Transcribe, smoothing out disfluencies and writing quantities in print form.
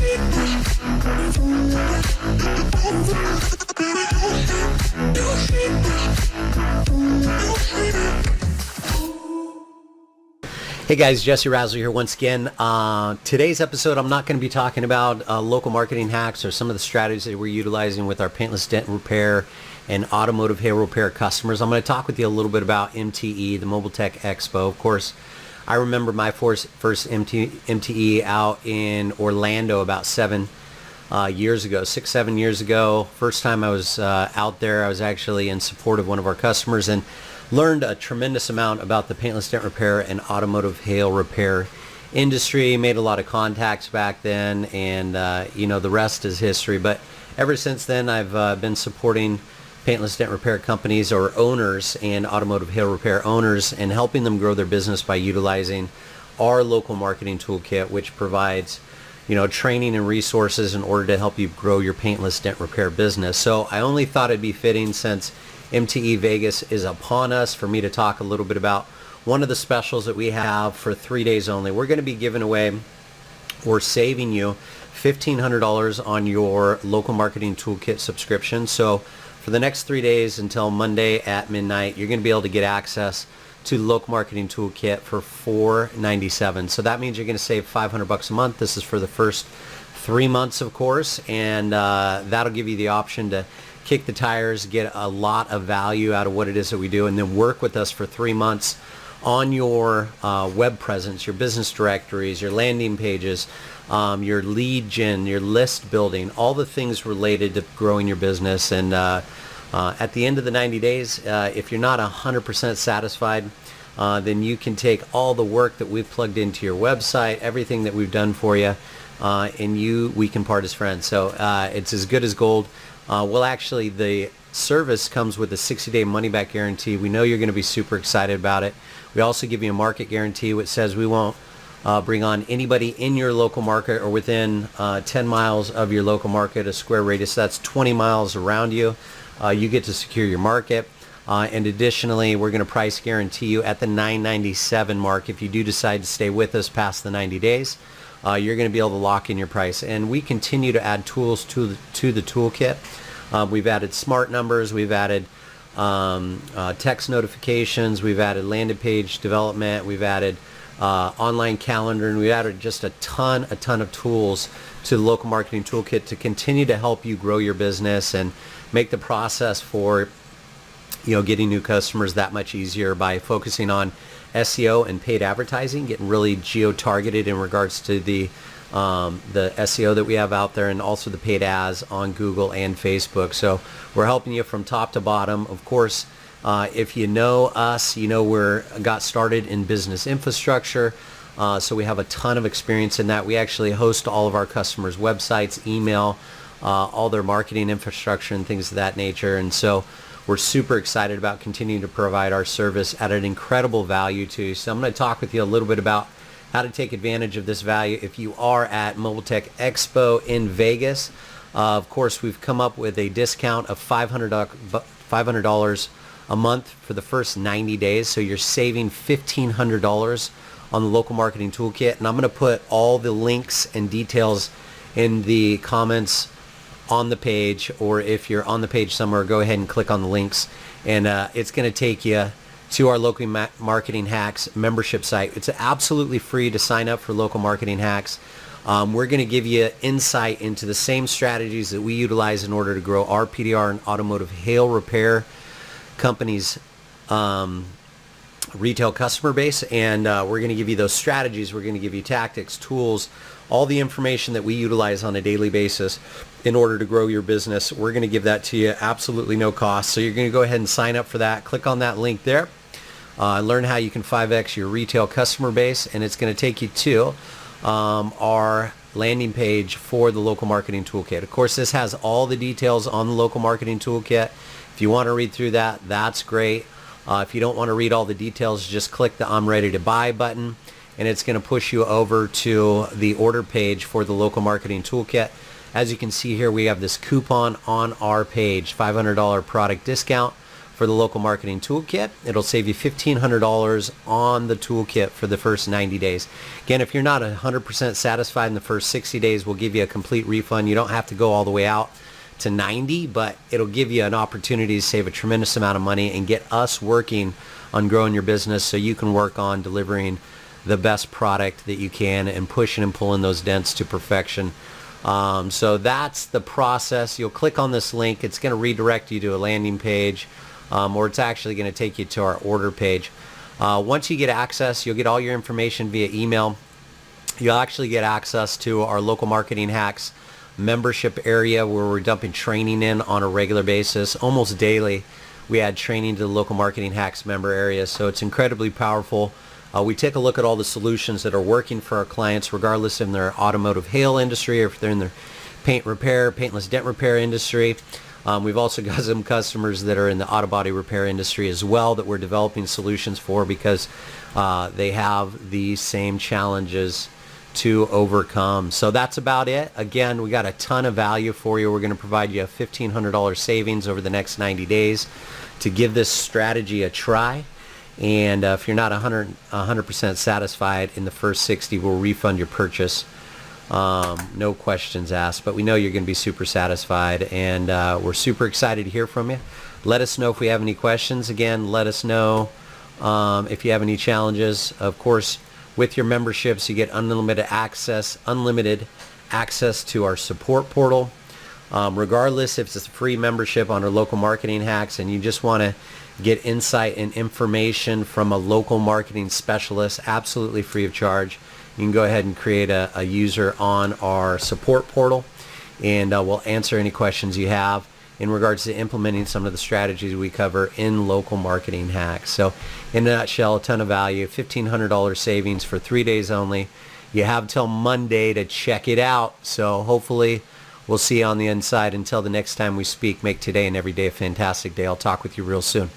Hey guys, Jesse Razzle here once again. Today's episode, I'm not going to be talking about local marketing hacks or some of the strategies that we're utilizing with our paintless dent repair and automotive hail repair customers. I'm going to talk with you a little bit about MTE, the Mobile Tech Expo. Of course, I remember my first MTE out in Orlando about 7 years ago, 6-7 years ago. First time I was out there, I was actually in support of one of our customers and learned a tremendous amount about the paintless dent repair and automotive hail repair industry. Made a lot of contacts back then, and the rest is history. But ever since then, I've been supporting paintless dent repair companies or owners and automotive hail repair owners and helping them grow their business by utilizing our local marketing toolkit, which provides training and resources in order to help you grow your paintless dent repair business. So I only thought it'd be fitting, since MTE Vegas is upon us, for me to talk a little bit about one of the specials that we have for 3 days only. We're going to be giving away or saving you $1,500 on your local marketing toolkit subscription. So for the next 3 days until Monday at midnight, you're going to be able to get access to the local marketing toolkit for $497. So that means you're going to save $500 a month. This is for the first 3 months, of course, and that'll give you the option to kick the tires, get a lot of value out of what it is that we do, and then work with us for 3 months on your web presence, your business directories, your landing pages, your lead gen, your list building, all the things related to growing your business. And at the end of the 90 days, if you're not 100% satisfied, then you can take all the work that we've plugged into your website, everything that we've done for you, and we can part as friends. So it's as good as gold. The service comes with a 60-day money-back guarantee. We know you're going to be super excited about it. We also give you a market guarantee, which says we won't bring on anybody in your local market or within 10 miles of your local market, a square radius. That's 20 miles around you. You get to secure your market. And additionally, we're going to price guarantee you at the $997 mark. If you do decide to stay with us past the 90 days, you're going to be able to lock in your price. And we continue to add tools to the toolkit. We've added smart numbers, we've added text notifications, we've added landing page development, we've added online calendar, and we've added just a ton of tools to the local marketing toolkit to continue to help you grow your business and make the process for getting new customers that much easier by focusing on SEO and paid advertising, getting really geo-targeted in regards to the SEO that we have out there, and also the paid ads on Google and Facebook. So we're helping you from top to bottom. Of course, if you know us, we're got started in business infrastructure. So we have a ton of experience in that. We actually host all of our customers' websites, email, all their marketing infrastructure and things of that nature. And so we're super excited about continuing to provide our service at an incredible value to you. So I'm going to talk with you a little bit about how to take advantage of this value if you are at Mobile Tech Expo in Vegas. Of course, we've come up with a discount of $500 a month for the first 90 days. So you're saving $1,500 on the local marketing toolkit. And I'm going to put all the links and details in the comments on the page, or if you're on the page somewhere, go ahead and click on the links, and it's going to take you to our Local Marketing Hacks membership site. It's absolutely free to sign up for Local Marketing Hacks. We're going to give you insight into the same strategies that we utilize in order to grow our PDR and automotive hail repair companies' retail customer base, and we're going to give you those strategies. We're going to give you tactics, tools, all the information that we utilize on a daily basis in order to grow your business. We're going to give that to you absolutely no cost. So you're going to go ahead and sign up for that. Click on that link there. Learn how you can 5X your retail customer base, and it's going to take you to our landing page for the Local Marketing Toolkit. Of course, this has all the details on the Local Marketing Toolkit. If you want to read through that, that's great. If you don't want to read all the details, just click the I'm ready to buy button, and it's going to push you over to the order page for the Local Marketing Toolkit. As you can see here, we have this coupon on our page, $500 product discount for the local marketing toolkit. It'll save you $1,500 on the toolkit for the first 90 days. Again, if you're not 100% satisfied in the first 60 days, we'll give you a complete refund. You don't have to go all the way out to 90, but it'll give you an opportunity to save a tremendous amount of money and get us working on growing your business so you can work on delivering the best product that you can and pushing and pulling those dents to perfection. So that's the process. You'll click on this link. It's going to redirect you to a landing page, or it's actually going to take you to our order page. Once you get access, you'll get all your information via email. You'll actually get access to our local marketing hacks membership area where we're dumping training in on a regular basis. Almost daily we add training to the local marketing hacks member area, so it's incredibly powerful. We take a look at all the solutions that are working for our clients, regardless if they're automotive hail industry or if they're in the paint repair, paintless dent repair industry. We've also got some customers that are in the auto body repair industry as well that we're developing solutions for because they have these same challenges to overcome. So that's about it. Again, we got a ton of value for you. We're going to provide you a $1,500 savings over the next 90 days to give this strategy a try. And if you're not 100% satisfied in the first 60, we'll refund your purchase. No questions asked, but we know you're going to be super satisfied, and we're super excited to hear from you. Let us know if we have any questions. Again, let us know if you have any challenges. Of course, with your memberships, you get unlimited access to our support portal. Regardless if it's a free membership on our local marketing hacks and you just want to get insight and information from a local marketing specialist absolutely free of charge, you can go ahead and create a user on our support portal, and we'll answer any questions you have in regards to implementing some of the strategies we cover in local marketing hacks. So in a nutshell, a ton of value, $1,500 savings for 3 days only. You have till Monday to check it out. So hopefully we'll see you on the inside. Until the next time we speak, make today and every day a fantastic day. I'll talk with you real soon.